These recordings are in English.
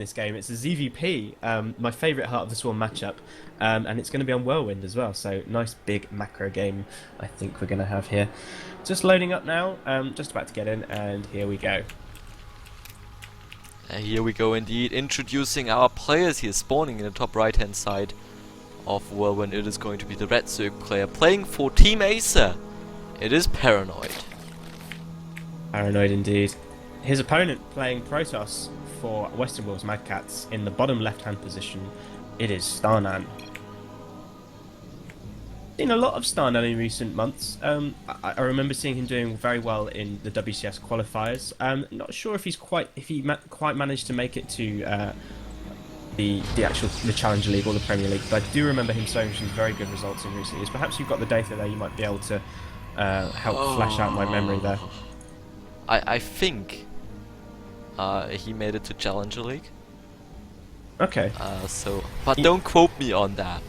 this game. It's a ZVP, my favourite Heart of the Swarm matchup, and it's going to be on Whirlwind as well. So nice big macro game I think we're going to have here. Just loading up now, just about to get in, and here we go. And here we go indeed, introducing our players here, spawning in the top right hand side of Whirlwind. It is going to be the Red Zerg player playing for Team Acer. It is Paranoid. Paranoid indeed. His opponent playing Protoss for Western Wolves Mad Cats in the bottom left-hand position. It is StarNaN. Seen a lot of StarNaN in recent months. I remember seeing him doing very well in the WCS qualifiers. Not sure if he quite managed to make it to the Challenger League or the Premier League, but I do remember him showing some very good results in recent years. Perhaps you've got the data there. You might be able to help flesh out my memory there. I think he made it to Challenger League. Okay. But don't quote me on that.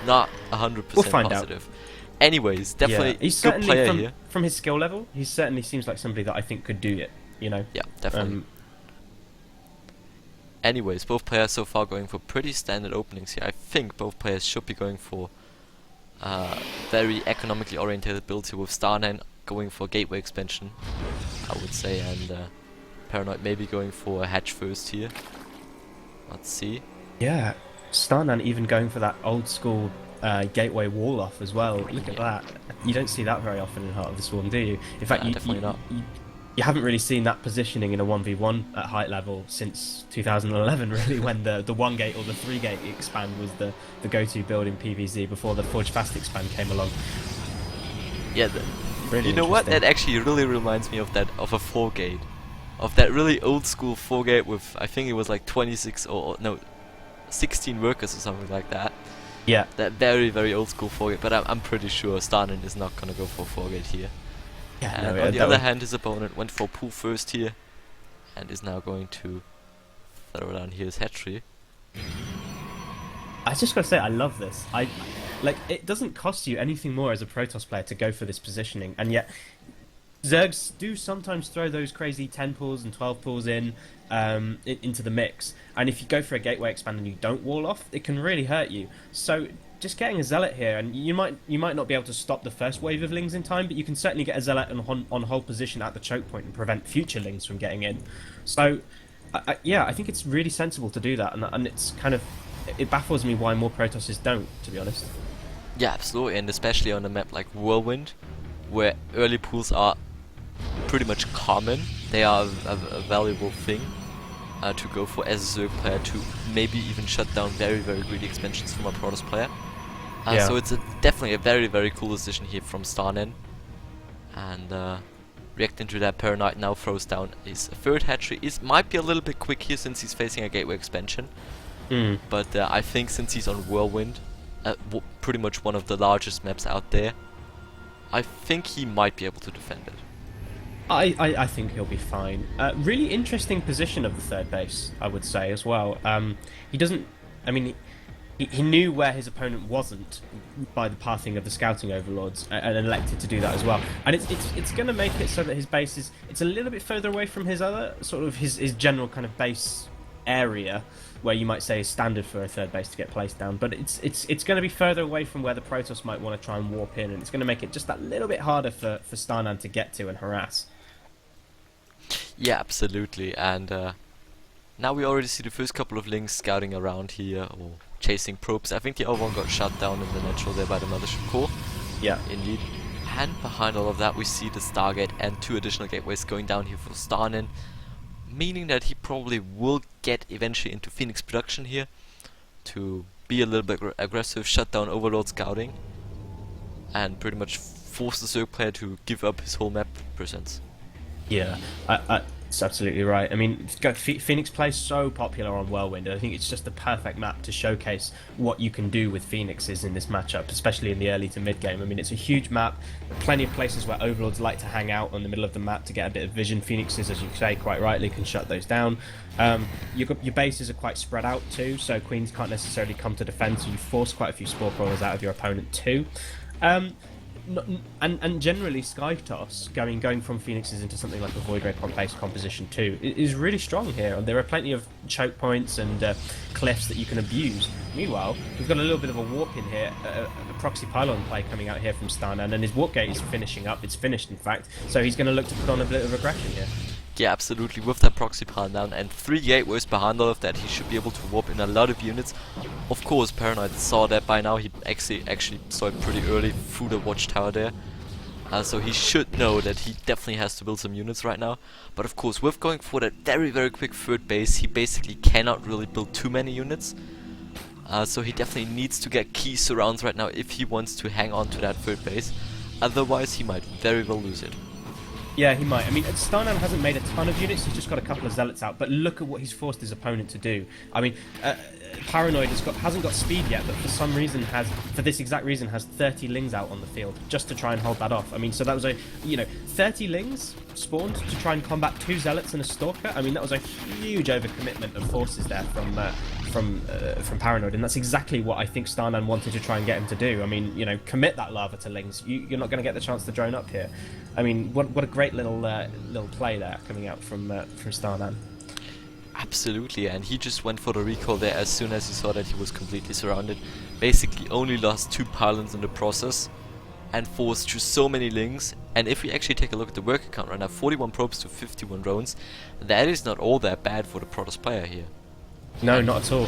Not 100% we'll find positive. out. Anyways, definitely he's good player here. From his skill level, he certainly seems like somebody that I think could do it. You know. Yeah, definitely. Anyways, both players so far going for pretty standard openings here. I think both players should be going for very economically oriented builds here, with StarNaN going for gateway expansion, I would say, and Paranoid maybe going for a hatch first here. Let's see. Yeah, StarNaN even going for that old school gateway wall off as well. Look at that. You don't see that very often in Heart of the Swarm, do you? In fact, definitely not. You haven't really seen that positioning in a 1v1 at height level since 2011, really, when the 1 gate or the 3 gate expand was the go-to build in PvZ before the Forge Fast expand came along. Yeah, really you know what? That actually really reminds me of a 4 gate. Of that really old school 4 gate with, I think it was like 26 or no, 16 workers or something like that. Yeah. That very, very old school 4 gate, but I'm pretty sure StarNaN is not gonna go for 4 gate here. Yeah, and on the other hand, his opponent went for pool first here, and is now going to throw down here his hatchery. I just gotta say, I love this. It doesn't cost you anything more as a Protoss player to go for this positioning, and yet Zergs do sometimes throw those crazy 10 pulls and 12 pulls into the mix, and if you go for a gateway expand and you don't wall off, it can really hurt you. So just getting a Zealot here, and you might not be able to stop the first wave of Lings in time, but you can certainly get a Zealot on hold position at the choke point and prevent future Lings from getting in. So yeah, I think it's really sensible to do that, and it's kind of, it baffles me why more Protosses don't, to be honest. Yeah, absolutely, and especially on a map like Whirlwind, where early pools are pretty much common. They are a valuable thing to go for as a Zerg player, to maybe even shut down very, very greedy expansions from a Protoss player. So it's definitely a very, very cool decision here from StarNaN. And reacting to that, Paranoid now throws down his third hatchery. It might be a little bit quick here since he's facing a gateway expansion. But I think since he's on Whirlwind, pretty much one of the largest maps out there, I think he might be able to defend it. I think he'll be fine. Really interesting position of the third base, I would say, as well. He doesn't... I mean, he knew where his opponent wasn't by the pathing of the scouting overlords, and elected to do that as well. And it's going to make it so that his base is... It's a little bit further away from his other... sort of his general kind of base area, where you might say is standard for a third base to get placed down, but it's going to be further away from where the Protoss might want to try and warp in, and it's going to make it just that little bit harder for StarNaN to get to and harass. Yeah, absolutely, and now we already see the first couple of Lings scouting around here, or chasing probes. I think the other one got shut down in the natural there by the Mothership Core. Yeah, indeed. And behind all of that we see the Stargate and 2 additional gateways going down here for StarNaN, meaning that he probably will get eventually into Phoenix production here, to be a little bit aggressive, shut down Overlord scouting, and pretty much force the Zerg player to give up his whole map presence. Yeah, it's absolutely right. I mean, Phoenix plays so popular on Whirlwind, and I think it's just the perfect map to showcase what you can do with Phoenixes in this matchup, especially in the early to mid game. I mean, it's a huge map, plenty of places where Overlords like to hang out on the middle of the map to get a bit of vision. Phoenixes, as you say quite rightly, can shut those down. Your bases are quite spread out too, so Queens can't necessarily come to defend, so you force quite a few Spore Crawlers out of your opponent too. and generally Skytoss going from Phoenixes into something like a Void Ray based composition too is really strong here. There are plenty of choke points and cliffs that you can abuse. Meanwhile, we've got a little bit of a warp in here, a proxy pylon play coming out here from StarNaN, and his warp gate is finishing up. It's finished, in fact, so he's going to look to put on a bit of aggression here. Yeah, absolutely. With that proxy pile down and 3 gateways behind all of that, he should be able to warp in a lot of units. Of course, Paranoid saw that by now. He actually saw it pretty early through the watchtower there. So he should know that he definitely has to build some units right now. But of course, with going for that very, very quick third base, he basically cannot really build too many units. So he definitely needs to get key surrounds right now if he wants to hang on to that third base. Otherwise, he might very well lose it. Yeah, he might. I mean, StarNaN hasn't made a ton of units, he's just got a couple of Zealots out, but look at what he's forced his opponent to do. I mean, Paranoid hasn't got speed yet, but for some reason for this exact reason, has 30 Lings out on the field, just to try and hold that off. I mean, so that was 30 Lings spawned to try and combat 2 Zealots and a Stalker. I mean, that was a huge overcommitment of forces there from Paranoid, and that's exactly what I think StarNaN wanted to try and get him to do. I mean, commit that lava to Lings. You're not going to get the chance to drone up here. I mean, what a great little play there coming out from StarNaN. Absolutely, and he just went for the recall there as soon as he saw that he was completely surrounded. Basically only lost 2 pylons in the process and forced through so many Lings. And if we actually take a look at the worker count right now, 41 probes to 51 drones, that is not all that bad for the Protoss player here. No, not at all.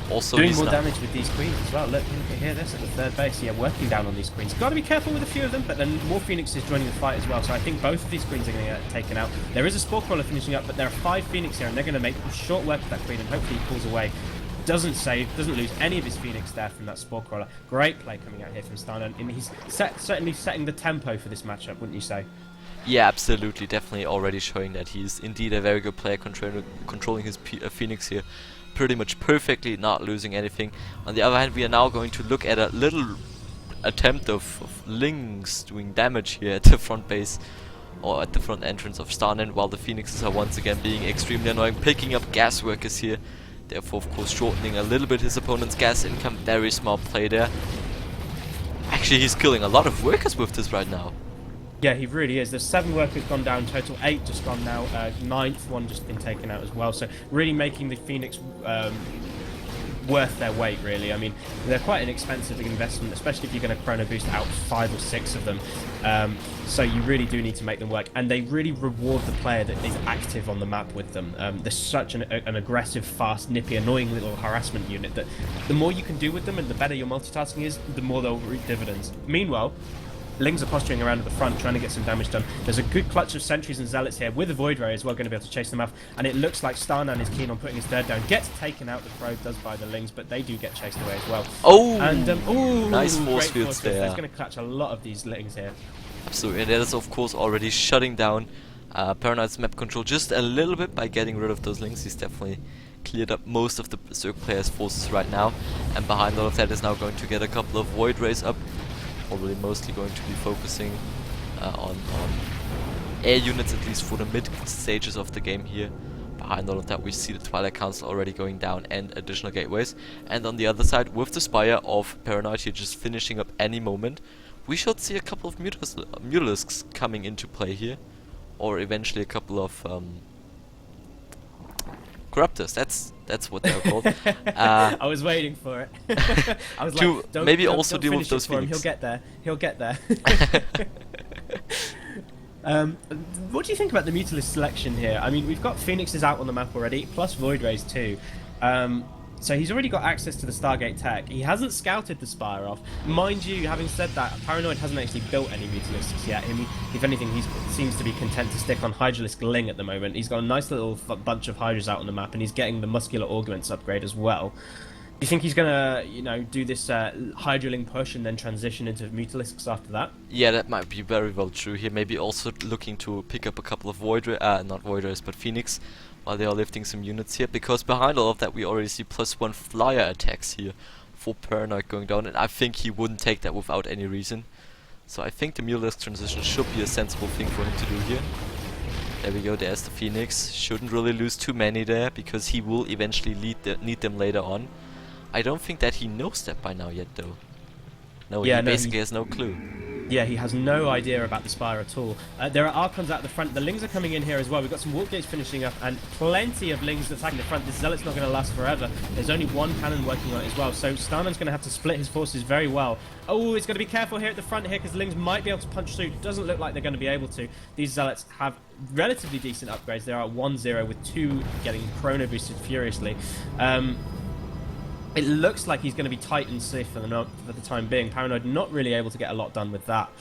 Also, doing more damage with these queens as well. Look, hear this at the third base. Yeah, working down on these queens. Got to be careful with a few of them, but then more Phoenixes joining the fight as well. So I think both of these queens are going to get taken out. There is a Spore Crawler finishing up, but there are 5 Phoenix here, and they're going to make short work of that queen, and hopefully he pulls away. Doesn't save, doesn't lose any of his Phoenix there from that Spore Crawler. Great play coming out here from StarNaN, and he's certainly setting the tempo for this matchup, wouldn't you say? Yeah, absolutely. Definitely already showing that he's indeed a very good player, controlling his Phoenix here pretty much perfectly, not losing anything. On the other hand, we are now going to look at a little attempt of Lings doing damage here at the front base, or at the front entrance of StarNaN, while the Phoenixes are once again being extremely annoying, picking up gas workers here, therefore of course shortening a little bit his opponent's gas income. Very smart play there. Actually, he's killing a lot of workers with this right now. Yeah, he really is. There's 7 workers gone down, total 8 just gone now, 9th one just been taken out as well. So really making the Phoenix worth their weight, really. I mean, they're quite an expensive investment, especially if you're going to chrono boost out 5 or 6 of them. So you really do need to make them work, and they really reward the player that is active on the map with them. They're such an aggressive, fast, nippy, annoying little harassment unit that the more you can do with them and the better your multitasking is, the more they'll reap dividends. Meanwhile, Lings are posturing around at the front, trying to get some damage done. There's a good clutch of sentries and zealots here, with a Void Ray as well, going to be able to chase them off. And it looks like StarNaN is keen on putting his third down. Gets taken out, the probe does by the Lings, but they do get chased away as well. Oh! And nice force fields there. That's going to clutch a lot of these Lings here. Absolutely, and that is of course already shutting down Paranoid's map control just a little bit by getting rid of those Lings. He's definitely cleared up most of the Zerg players' forces right now, and behind all of that is now going to get a couple of Void Rays up. Probably mostly going to be focusing on air units, at least for the mid stages of the game here. Behind all of that we see the Twilight Council already going down and additional gateways. And on the other side, with the Spire of Paranoid here just finishing up any moment, we should see a couple of Mutalisks coming into play here. Or eventually a couple of Corruptors, that's what they're called. I was waiting for it. I was like, maybe also deal with those Phoenix. He'll get there. He'll get there. What do you think about the Mutalist selection here? I mean, we've got Phoenixes out on the map already, plus Void Rays too. So he's already got access to the Stargate tech. He hasn't scouted the Spire off. Mind you, having said that, Paranoid hasn't actually built any Mutalisks yet. If anything, he seems to be content to stick on Hydralisk Ling at the moment. He's got a nice little bunch of Hydras out on the map, and he's getting the Muscular Augments upgrade as well. Do you think he's gonna, do this Hydraling push and then transition into Mutalisks after that? Yeah, that might be very well true here. Maybe also looking to pick up a couple of not Void Rays, but Phoenix, while they are lifting some units here, because behind all of that we already see +1 flyer attacks here for Paranoid going down, and I think he wouldn't take that without any reason. So I think the Mutalisk transition should be a sensible thing for him to do here. There we go, there's the Phoenix. Shouldn't really lose too many there, because he will eventually need them later on. I don't think that he knows that by now yet though. No, yeah, he basically has no clue. Yeah, he has no idea about the Spire at all. There are Archons out the front. The Lings are coming in here as well. We've got some Warp Gates finishing up and plenty of Lings attacking the front. This Zealot's not going to last forever. There's only one cannon working on it as well. So StarNaN's going to have to split his forces very well. Oh, he's going to be careful here at the front here because Lings might be able to punch through. Doesn't look like they're going to be able to. These Zealots have relatively decent upgrades. They are at 1-0 with 2 getting chrono boosted furiously. It looks like he's going to be tight and safe for the time being. Paranoid not really able to get a lot done with that.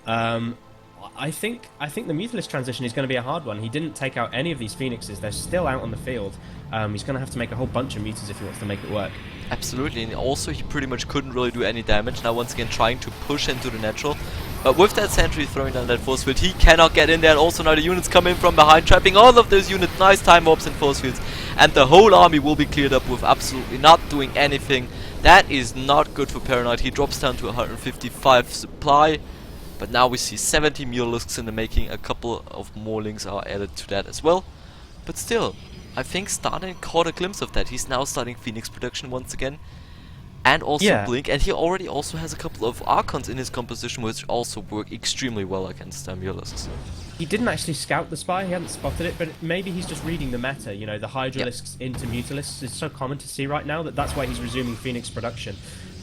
I think the Mutalisk transition is going to be a hard one. He didn't take out any of these Phoenixes. They're still out on the field. He's going to have to make a whole bunch of Mutas if he wants to make it work. Absolutely, and also he pretty much couldn't really do any damage. Now once again trying to push into the natural. But with that sentry throwing down that force field, he cannot get in there. And also now the units come in from behind, trapping all of those units. Nice time warps and force fields. And the whole army will be cleared up with absolutely not doing anything. That is not good for Paranoid. He drops down to 155 supply. But now we see 70 Mutalisks in the making. A couple of more Lings are added to that as well. But still, I think StarNaN caught a glimpse of that. He's now starting Phoenix production once again. And also Blink, and he already also has a couple of Archons in his composition which also work extremely well against Mutalisks. He didn't actually scout the Spy, he hadn't spotted it, but maybe he's just reading the meta, you know, the Hydralisks into Mutalisks is so common to see right now that's why he's resuming Phoenix production.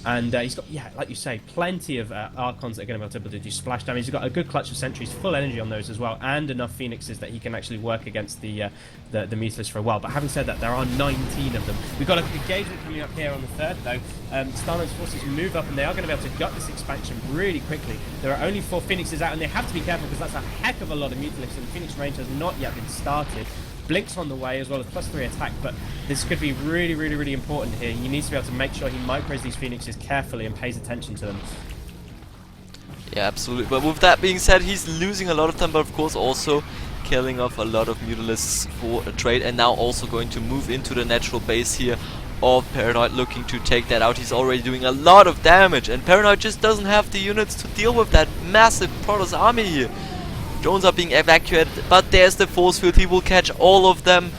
And he's got, yeah, like you say, plenty of Archons that are going to be able to do splash damage. He's got a good clutch of sentries, full energy on those as well, and enough Phoenixes that he can actually work against the Mutalisk for a while. But having said that, there are 19 of them. We've got a engagement coming up here on the third, though. StarNaN's forces move up, and they are going to be able to gut this expansion really quickly. There are only 4 Phoenixes out, and they have to be careful because that's a heck of a lot of Mutalisks, and the Phoenix range has not yet been started. Blink's on the way as well as +3 attack, but this could be really, really, really important here. He needs to be able to make sure he micros these Phoenixes carefully and pays attention to them. Yeah, absolutely. But with that being said, he's losing a lot of time, but of course also killing off a lot of Mutalisks for a trade, and now also going to move into the natural base here of Paranoid, looking to take that out. He's already doing a lot of damage, and Paranoid just doesn't have the units to deal with that massive Protoss army here. Drones are being evacuated, but there's the force field. He will catch all of them.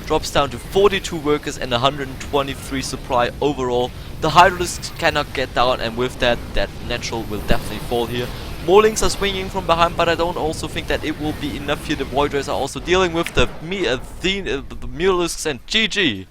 Drops down to 42 workers and 123 supply overall. The Hydralisks cannot get down, and with that, that natural will definitely fall here. More Lings are swinging from behind, but I don't also think that it will be enough here. The Void Rays are also dealing with the Mutalisks, and GG.